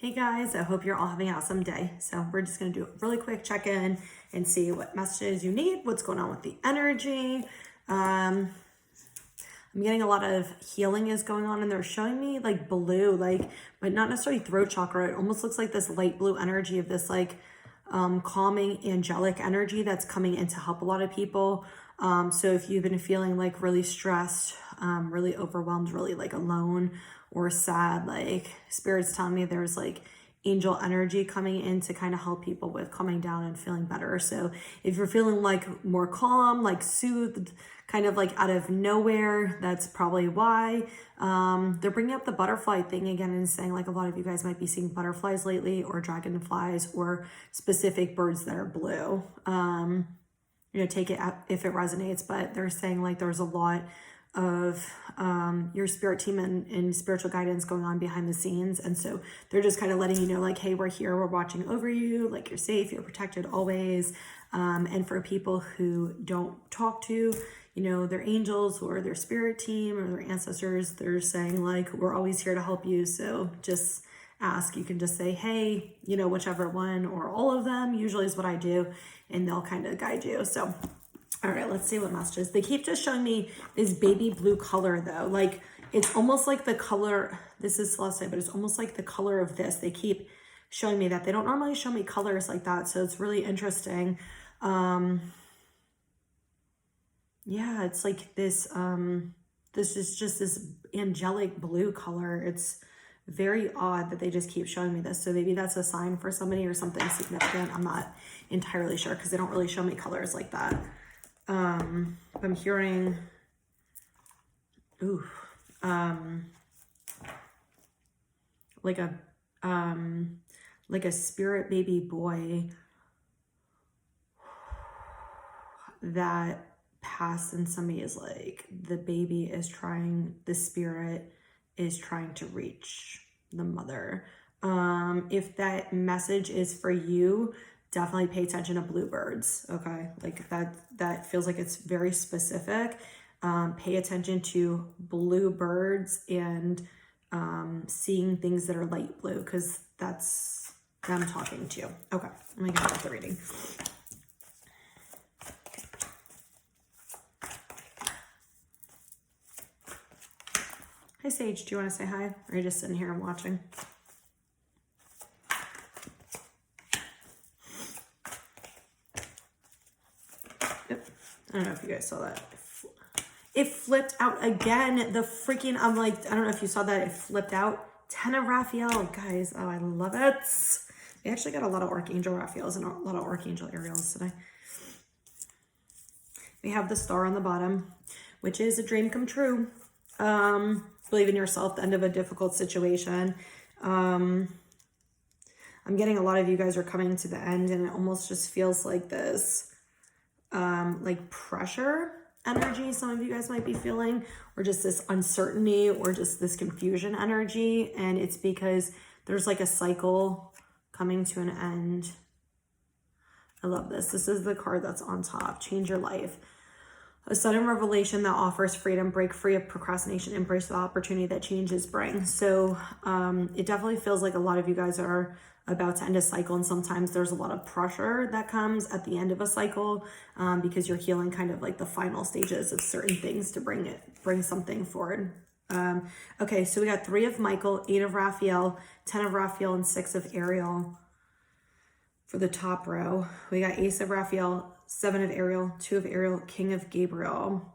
Hey guys, I hope you're all having an awesome day. So we're just going to do a really quick check-in and see what messages you need, what's going on with the energy. I'm getting a lot of healing is going on, and they're showing me like blue, but not necessarily throat chakra. It almost looks like this light blue energy of this calming angelic energy that's coming in to help a lot of people. So if you've been feeling like really stressed, really overwhelmed, really like alone or sad, like Spirit's telling me there's like angel energy coming in to kind of help people with calming down and feeling better. So if you're feeling like more calm, like soothed, kind of like out of nowhere, that's probably why. They're bringing up the butterfly thing again and saying like a lot of you guys might be seeing butterflies lately, or dragonflies, or specific birds that are blue. Take it if it resonates, but they're saying like there's a lot of your spirit team and spiritual guidance going on behind the scenes. And so they're just kind of letting you know like, hey, we're here, we're watching over you, like you're safe, you're protected always. And for people who don't talk to, their angels or their spirit team or their ancestors, they're saying like, we're always here to help you. So just ask. You can just say, hey, whichever one or all of them usually is what I do, and they'll kind of guide you. So all right, let's see what messages. They keep just showing me this baby blue color though. Like it's almost like the color, this is Celeste, but it's almost like the color of this. They keep showing me that. They don't normally show me colors like that. So it's really interesting. Yeah, it's like this, this is just this angelic blue color. It's very odd that they just keep showing me this. So maybe that's a sign for somebody or something significant. I'm not entirely sure because they don't really show me colors like that. I'm hearing, like a spirit baby boy that passed, and somebody is like, the spirit is trying to reach the mother. If that message is for you, definitely pay attention to bluebirds. Okay, like that feels like it's very specific. Pay attention to bluebirds and seeing things that are light blue, because that's them talking to you. Okay, let me get back to the reading. Hi Sage, do you want to say hi? Or are you just sitting here and watching? Yep. I don't know if you guys saw that. It flipped out again. The freaking, I'm like, I don't know if you saw that. It flipped out. 10 of Raphael, guys. Oh, I love it. We actually got a lot of Archangel Raphaels and a lot of Archangel Ariels today. We have the star on the bottom, which is a dream come true. Believe in yourself, the end of a difficult situation. I'm getting a lot of you guys are coming to the end, and it almost just feels like this, like pressure energy some of you guys might be feeling, or just this uncertainty, or just this confusion energy. And it's because there's like a cycle coming to an end. I love this. This is the card that's on top. Change your life. A sudden revelation that offers freedom. Break free of procrastination. Embrace the opportunity that changes bring. So it definitely feels like a lot of you guys are about to end a cycle, and sometimes there's a lot of pressure that comes at the end of a cycle, because you're healing kind of like the final stages of certain things to bring something forward. Okay, so we got 3 of Michael, 8 of Raphael, 10 of Raphael, and 6 of Ariel for the top row. We got Ace of Raphael, 7 of Ariel, 2 of Ariel, King of Gabriel.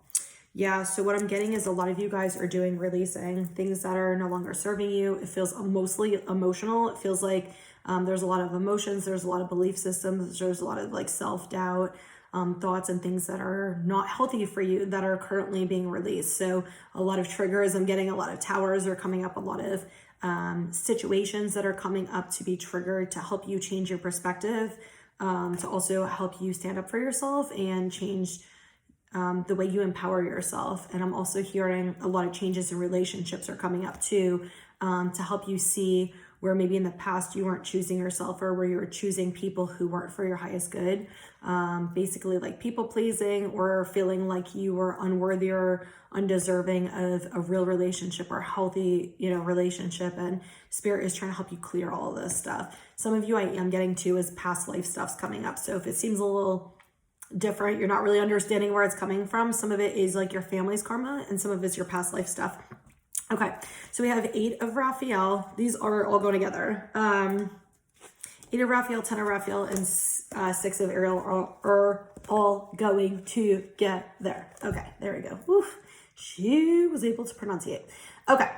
Yeah, so what I'm getting is a lot of you guys are releasing things that are no longer serving you. It feels mostly emotional. It feels like there's a lot of emotions, there's a lot of belief systems, there's a lot of like self-doubt, thoughts and things that are not healthy for you that are currently being released. So a lot of triggers, I'm getting a lot of towers are coming up, a lot of situations that are coming up to be triggered to help you change your perspective, to also help you stand up for yourself and change the way you empower yourself. And I'm also hearing a lot of changes in relationships are coming up too, to help you see where maybe in the past you weren't choosing yourself, or where you were choosing people who weren't for your highest good. Basically like people pleasing, or feeling like you were unworthy or undeserving of a real relationship or healthy, relationship. And Spirit is trying to help you clear all of this stuff. Some of you I am getting to is past life stuff's coming up. So if it seems a little different, you're not really understanding where it's coming from. Some of it is like your family's karma, and some of it's your past life stuff. Okay, so we have 8 of Raphael. These are all going together. 8 of Raphael, 10 of Raphael, and 6 of Ariel are all going together. Okay, there we go. Woof. She was able to pronunciate. Okay.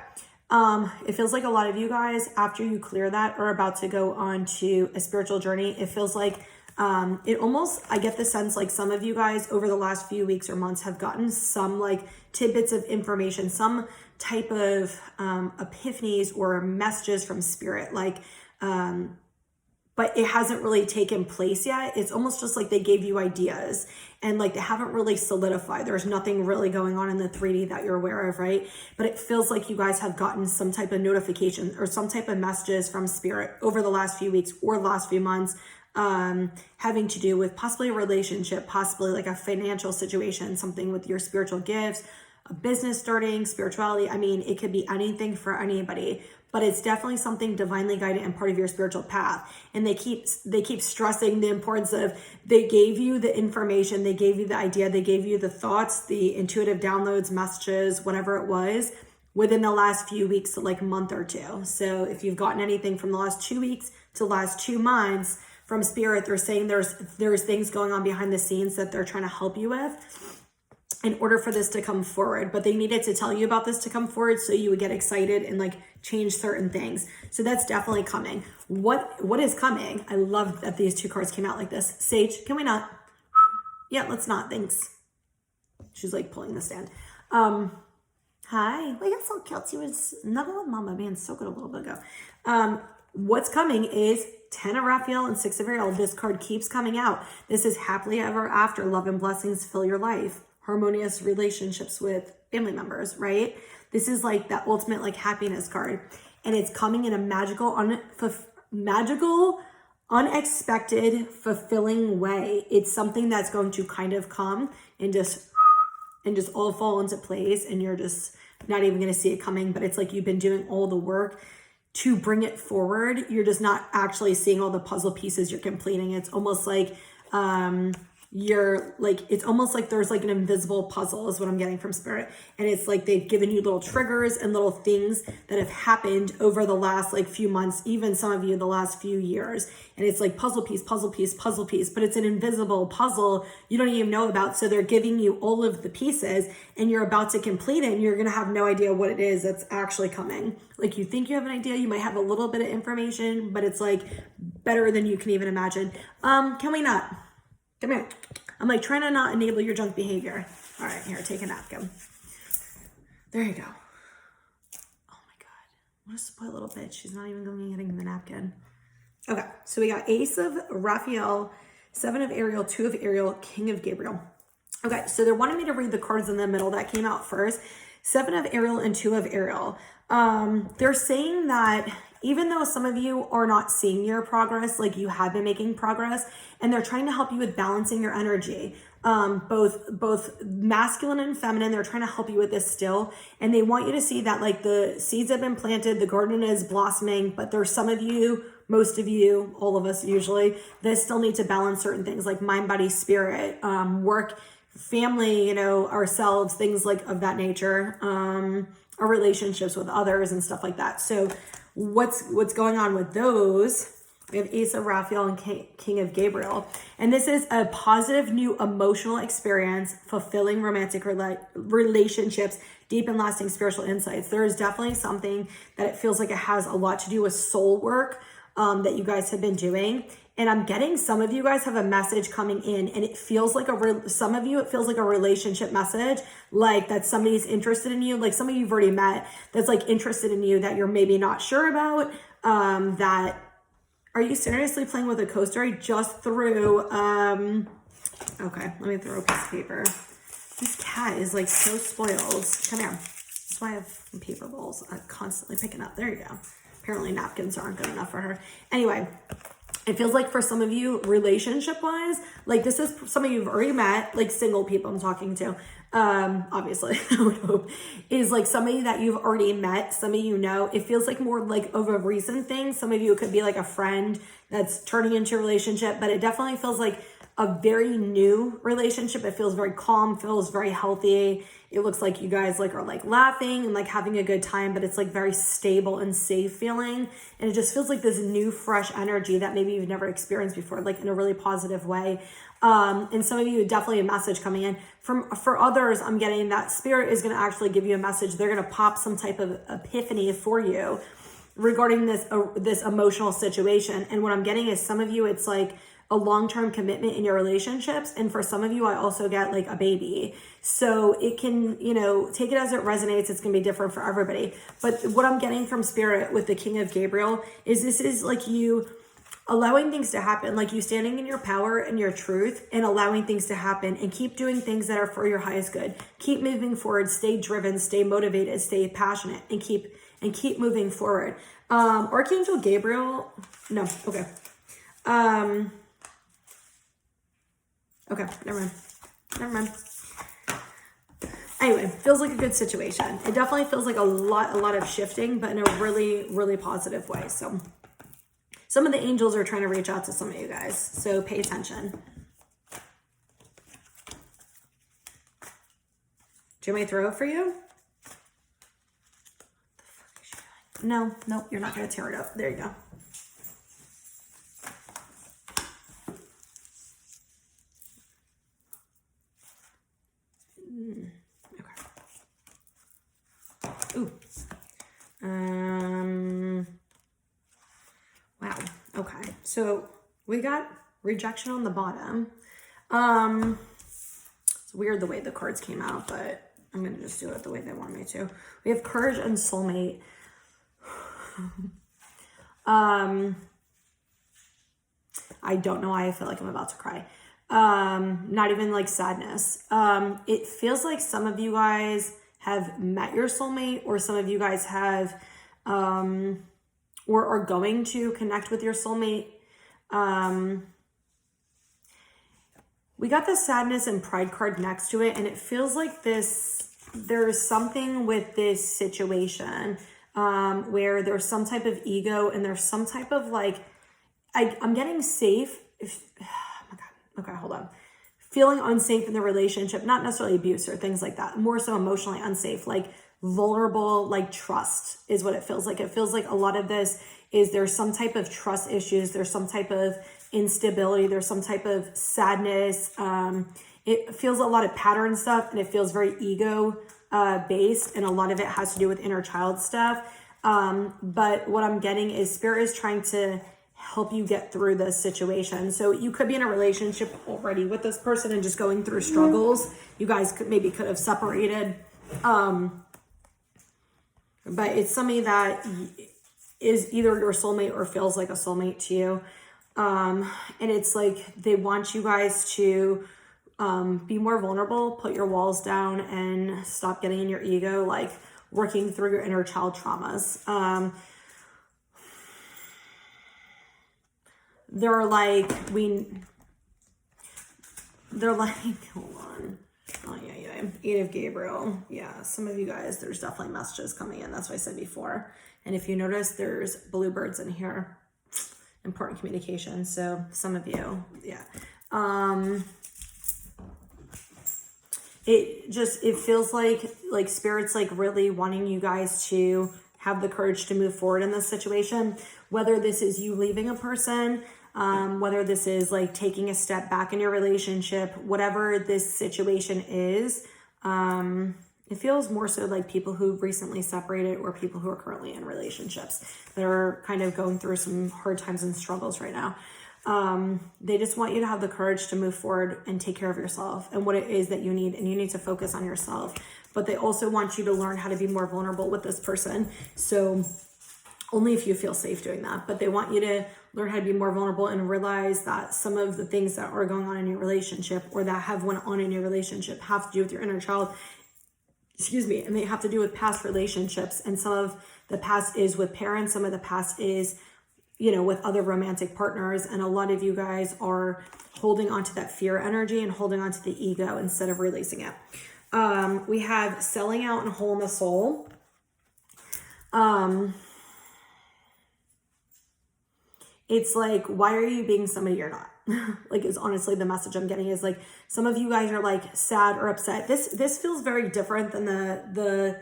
It feels like a lot of you guys, after you clear that, are about to go on to a spiritual journey. It feels like I get the sense like some of you guys over the last few weeks or months have gotten some like tidbits of information, some type of epiphanies or messages from Spirit, like, but it hasn't really taken place yet. It's almost just like they gave you ideas and like they haven't really solidified. There's nothing really going on in the 3D that you're aware of, right? But it feels like you guys have gotten some type of notification or some type of messages from Spirit over the last few weeks or last few months, having to do with possibly a relationship, possibly like a financial situation, something with your spiritual gifts, a business starting, spirituality. I mean, it could be anything for anybody, but it's definitely something divinely guided and part of your spiritual path. And they keep stressing the importance of, they gave you the information, they gave you the idea, they gave you the thoughts, the intuitive downloads, messages, whatever it was, within the last few weeks to like month or two. So if you've gotten anything from the last 2 weeks to the last 2 months from Spirit, they're saying there's things going on behind the scenes that they're trying to help you with in order for this to come forward. But they needed to tell you about this to come forward so you would get excited and like change certain things. So that's definitely coming. What is coming? I love that these 2 cards came out like this. Sage, can we not? Yeah, let's not. Thanks. She's like pulling the stand. Hi. Well, you're so cute. She was snuggle with Mama being so good a little bit ago. What's coming is 10 of Raphael and 6 of Ariel. This card keeps coming out. This is happily ever after. Love and blessings fill your life. Harmonious relationships with family members, right? This is like that ultimate like happiness card. And it's coming in a magical, unexpected, fulfilling way. It's something that's going to kind of come and just all fall into place. And you're just not even going to see it coming. But it's like you've been doing all the work to bring it forward. You're just not actually seeing all the puzzle pieces you're completing. It's almost like it's almost like there's like an invisible puzzle is what I'm getting from Spirit. And it's like they've given you little triggers and little things that have happened over the last like few months, even some of you the last few years. And it's like puzzle piece, puzzle piece, puzzle piece, but it's an invisible puzzle you don't even know about. So they're giving you all of the pieces and you're about to complete it and you're going to have no idea what it is that's actually coming. Like you think you have an idea, you might have a little bit of information, but it's like better than you can even imagine. Can we not? Come here. I'm like trying to not enable your junk behavior. All right, here, take a napkin. There you go. Oh my God. What a spoiled little bitch. She's not even going and getting the napkin. Okay, so we got Ace of Raphael, 7 of Ariel, 2 of Ariel, King of Gabriel. Okay, so they're wanting me to read the cards in the middle that came out first. 7 of Ariel and 2 of Ariel. They're saying that even though some of you are not seeing your progress, like you have been making progress, and they're trying to help you with balancing your energy, both masculine and feminine, they're trying to help you with this still. And they want you to see that like the seeds have been planted, the garden is blossoming, but there's some of you, most of you, all of us usually, that still need to balance certain things like mind, body, spirit, work, family, ourselves, things like of that nature, our relationships with others and stuff like that. So what's going on with those? We have Ace of Raphael and King of Gabriel. And this is a positive new emotional experience, fulfilling romantic relationships, deep and lasting spiritual insights. There is definitely something that it feels like it has a lot to do with soul work that you guys have been doing. And I'm getting some of you guys have a message coming in and it feels like some of you, it feels like a relationship message, like that somebody's interested in you, like somebody you've already met that's like interested in you that you're maybe not sure about, are you seriously playing with a coaster? I just threw, okay, let me throw a piece of paper. This cat is like so spoiled. Come here. That's why I have paper bowls. I'm constantly picking up. There you go. Apparently napkins aren't good enough for her. Anyway, it feels like for some of you, relationship-wise, like this is some of you have already met, like single people I'm talking to, obviously, I would hope, is like somebody that you've already met, some of you know. It feels like more like of a recent thing. Some of you, it could be like a friend that's turning into a relationship, but it definitely feels like a very new relationship. It feels very calm, feels very healthy. It looks like you guys like are like laughing and like having a good time, but it's like very stable and safe feeling. And it just feels like this new, fresh energy that maybe you've never experienced before, like in a really positive way. And some of you, definitely a message coming in. For others, I'm getting that spirit is going to actually give you a message. They're going to pop some type of epiphany for you regarding this emotional situation. And what I'm getting is some of you, it's like a long-term commitment in your relationships. And for some of you, I also get like a baby. So it can, you know, take it as it resonates. It's going to be different for everybody. But what I'm getting from spirit with the King of Gabriel is this is like you allowing things to happen, like you standing in your power and your truth and allowing things to happen, and keep doing things that are for your highest good. Keep moving forward, stay driven, stay motivated, stay passionate, and keep moving forward. Archangel Gabriel, no, okay. Okay, never mind. Anyway, feels like a good situation. It definitely feels like a lot of shifting, but in a really, really positive way. So some of the angels are trying to reach out to some of you guys, so pay attention. Do you want me to throw it for you? No, you're not going to tear it up. There you go. Ooh. Wow. Okay. So we got rejection on the bottom. It's weird the way the cards came out, but I'm going to just do it the way they want me to. We have courage and soulmate. I don't know why I feel like I'm about to cry. Not even like sadness. It feels like some of you guys have met your soulmate, or some of you guys have, or are going to connect with your soulmate. We got the sadness and pride card next to it, and it feels like there's something with this situation, where there's some type of ego and there's some type of like, I'm getting safe. Oh my God. Okay, hold on. Feeling unsafe in the relationship, not necessarily abuse or things like that, more so emotionally unsafe, like vulnerable, like trust is what it feels like. It feels like a lot of this is there's some type of trust issues. There's some type of instability. There's some type of sadness. It feels a lot of pattern stuff, and it feels very ego based, and a lot of it has to do with inner child stuff. But what I'm getting is spirit is trying to help you get through this situation. So you could be in a relationship already with this person and just going through struggles. You guys could have separated. But it's somebody that is either your soulmate or feels like a soulmate to you. And it's like they want you guys to be more vulnerable, put your walls down, and stop getting in your ego, like working through your inner child traumas. They're like, hold on. Oh, yeah. 8 of Gabriel. Yeah, some of you guys, there's definitely messages coming in. That's what I said before. And if you notice, there's bluebirds in here. Important communication. So some of you, yeah. It feels like spirit's like really wanting you guys to have the courage to move forward in this situation. Whether this is you leaving a person, whether this is like taking a step back in your relationship, whatever this situation is, it feels more so like people who've recently separated or people who are currently in relationships that are kind of going through some hard times and struggles right now. They just want you to have the courage to move forward and take care of yourself and what it is that you need, and you need to focus on yourself. But they also want you to learn how to be more vulnerable with this person. So only if you feel safe doing that, but they want you to learn how to be more vulnerable and realize that some of the things that are going on in your relationship or that have went on in your relationship have to do with your inner child, and they have to do with past relationships, and some of the past is with parents. Some of the past is, you know, with other romantic partners. And a lot of you guys are holding on to that fear energy and holding on to the ego instead of releasing it. We have selling out and hole in the soul. It's like, why are you being somebody you're not? Like, is honestly the message I'm getting is like, some of you guys are like sad or upset. This feels very different than the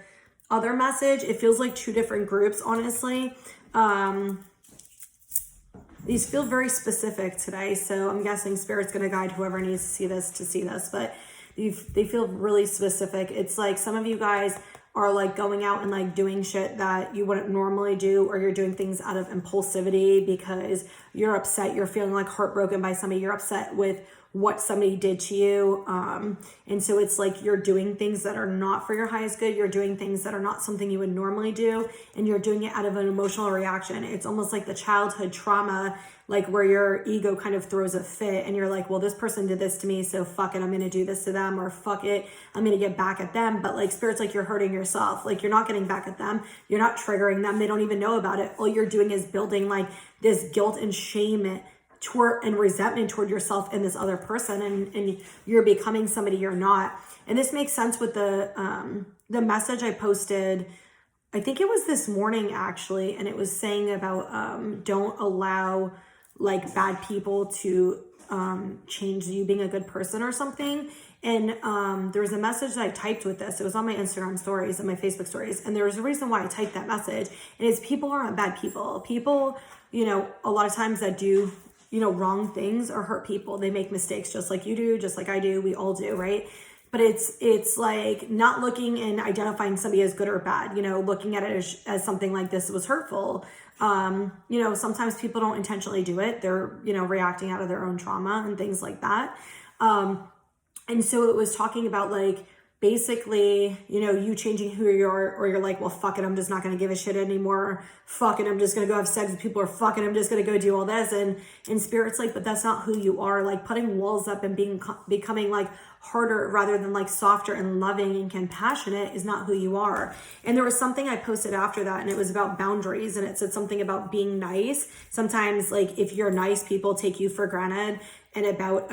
other message. It feels like two different groups, honestly. These feel very specific today. So I'm guessing Spirit's going to guide whoever needs to see this, but they feel really specific. It's like some of you guys are like going out and like doing shit that you wouldn't normally do, or you're doing things out of impulsivity because you're upset, you're feeling like heartbroken by somebody, you're upset with what somebody did to you. And so it's like you're doing things that are not for your highest good. You're doing things that are not something you would normally do, and you're doing it out of an emotional reaction. It's almost like the childhood trauma, like where your ego kind of throws a fit and you're like, well, this person did this to me, so fuck it, I'm going to do this to them, or fuck it, I'm going to get back at them. But like Spirit's like, you're hurting yourself. Like, you're not getting back at them. You're not triggering them. They don't even know about it. All you're doing is building like this guilt and shame and resentment toward yourself and this other person, and you're becoming somebody you're not. And this makes sense with the message I posted, I think it was this morning actually, and it was saying about don't allow like bad people to change you being a good person or something. And there was a message that I typed with this. It was on my Instagram stories and my Facebook stories, and there was a reason why I typed that message, and it's people aren't bad people. People, you know, a lot of times that do, you know, wrong things or hurt people, they make mistakes just like you do, just like I do, we all do, right? But it's like not looking and identifying somebody as good or bad, you know, looking at it as something like this was hurtful. You know, sometimes people don't intentionally do it. They're, you know, reacting out of their own trauma and things like that. And so it was talking about like, basically, you know, you changing who you are, or you're like, well, fuck it, I'm just not going to give a shit anymore. Fuck it, I'm just going to go have sex with people, or fuck it, I'm just going to go do all this. And Spirit's like, but that's not who you are. Like, putting walls up and becoming like harder rather than like softer and loving and compassionate is not who you are. And there was something I posted after that, and it was about boundaries, and it said something about being nice. Sometimes like if you're nice, people take you for granted, and about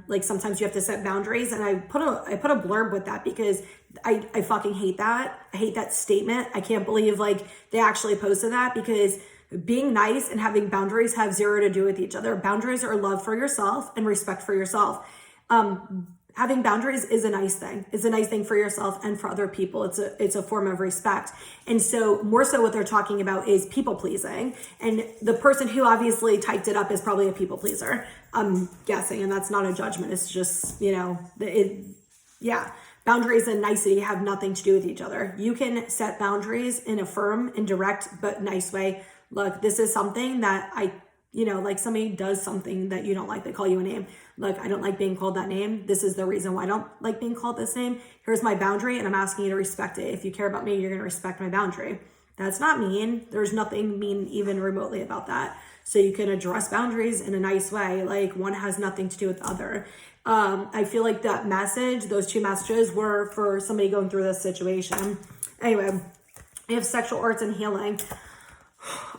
like sometimes you have to set boundaries. And I put a blurb with that because I fucking hate that. I hate that statement. I can't believe like they actually posted that, because being nice and having boundaries have zero to do with each other. Boundaries are love for yourself and respect for yourself. Having boundaries is a nice thing. It's a nice thing for yourself and for other people. It's a form of respect. And so more so what they're talking about is people pleasing. And the person who obviously typed it up is probably a people pleaser, I'm guessing. And that's not a judgment. It's just, you know, yeah. Boundaries and nicety have nothing to do with each other. You can set boundaries in a firm and direct but nice way. Look, this is something that you know, like somebody does something that you don't like, they call you a name. Look, I don't like being called that name. This is the reason why I don't like being called this name. Here's my boundary, and I'm asking you to respect it. If you care about me, you're going to respect my boundary. That's not mean. There's nothing mean even remotely about that. So you can address boundaries in a nice way. Like, one has nothing to do with the other. I feel like that message, those two messages were for somebody going through this situation. Anyway, we have sexual arts and healing.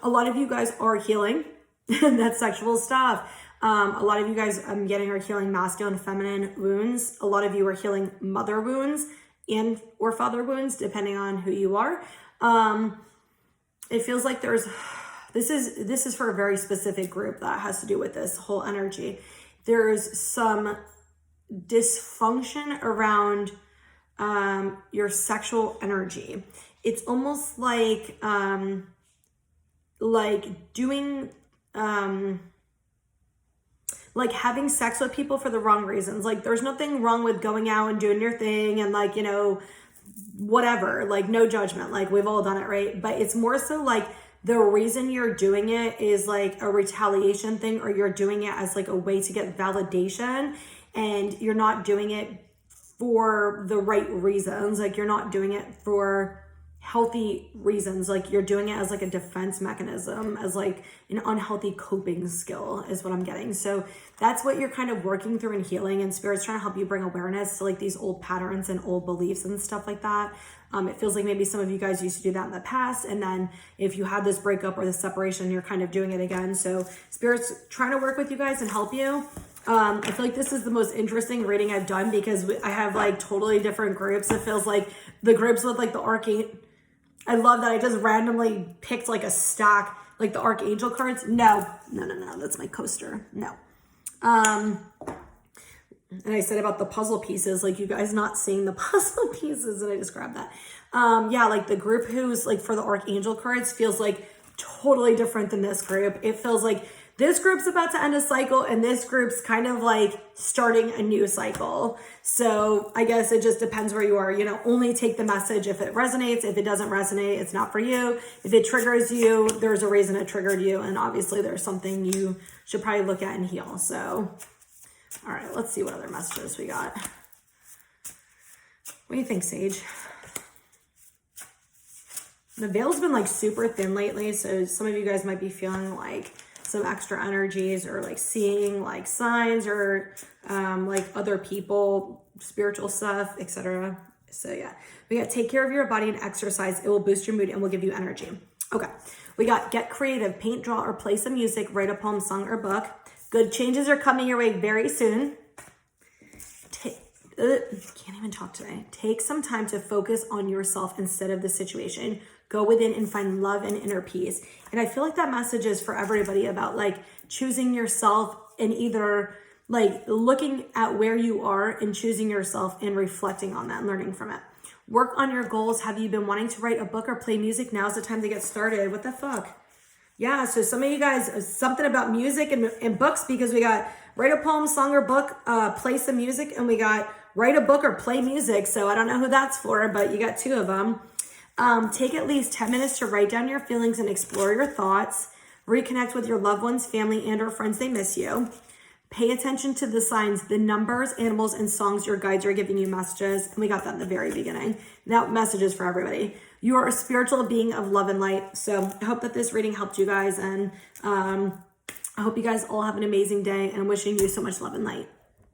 A lot of you guys are healing. That's sexual stuff. A lot of you guys, I'm getting, are healing masculine and feminine wounds. A lot of you are healing mother wounds and or father wounds, depending on who you are. It feels like this is for a very specific group that has to do with this whole energy. There's some dysfunction around your sexual energy. It's almost like doing like having sex with people for the wrong reasons. Like, there's nothing wrong with going out and doing your thing and like, you know, whatever, like no judgment, like we've all done it, right? But it's more so like the reason you're doing it is like a retaliation thing, or you're doing it as like a way to get validation, and you're not doing it for the right reasons. Like, you're not doing it for healthy reasons. Like you're doing it as like a defense mechanism, as like an unhealthy coping skill is what I'm getting. So that's what you're kind of working through and healing, and Spirit's trying to help you bring awareness to like these old patterns and old beliefs and stuff like that. It feels like maybe some of you guys used to do that in the past, and then if you had this breakup or this separation, you're kind of doing it again. So Spirit's trying to work with you guys and help you. I feel like this is the most interesting reading I've done because I have like totally different groups. It feels like the groups with like the Archangel. I love that I just randomly picked like a stack, like the Archangel cards. No, that's my coaster. No. And I said about the puzzle pieces, like you guys not seeing the puzzle pieces, and I just grabbed that. Yeah, like the group who's like for the Archangel cards feels like totally different than this group. It feels like this group's about to end a cycle and this group's kind of like starting a new cycle. So I guess it just depends where you are, you know, only take the message if it resonates. If it doesn't resonate, it's not for you. If it triggers you, there's a reason it triggered you. And obviously there's something you should probably look at and heal. So, all right, let's see what other messages we got. What do you think, Sage? The veil's been like super thin lately. So some of you guys might be feeling like some extra energies or like seeing like signs or like other people, spiritual stuff, etc. So yeah, we got take care of your body and exercise. It will boost your mood and will give you energy. Okay, we got get creative, paint, draw, or play some music, write a poem, song, or book. Good changes are coming your way very soon. Can't even talk today. Take some time to focus on yourself instead of the situation. Go within and find love and inner peace. And I feel like that message is for everybody about like choosing yourself and either like looking at where you are and choosing yourself and reflecting on that and learning from it. Work on your goals. Have you been wanting to write a book or play music? Now's the time to get started. What the fuck? Yeah, so some of you guys, something about music and books, because we got write a poem, song, or book, play some music, and we got write a book or play music. So I don't know who that's for, but you got two of them. Take at least 10 minutes to write down your feelings and explore your thoughts. Reconnect with your loved ones, family, and or friends they miss you. Pay attention to the signs, the numbers, animals, and songs your guides are giving you messages. And we got that in the very beginning. That message is for everybody. You are a spiritual being of love and light. So I hope that this reading helped you guys. And I hope you guys all have an amazing day. And I'm wishing you so much love and light.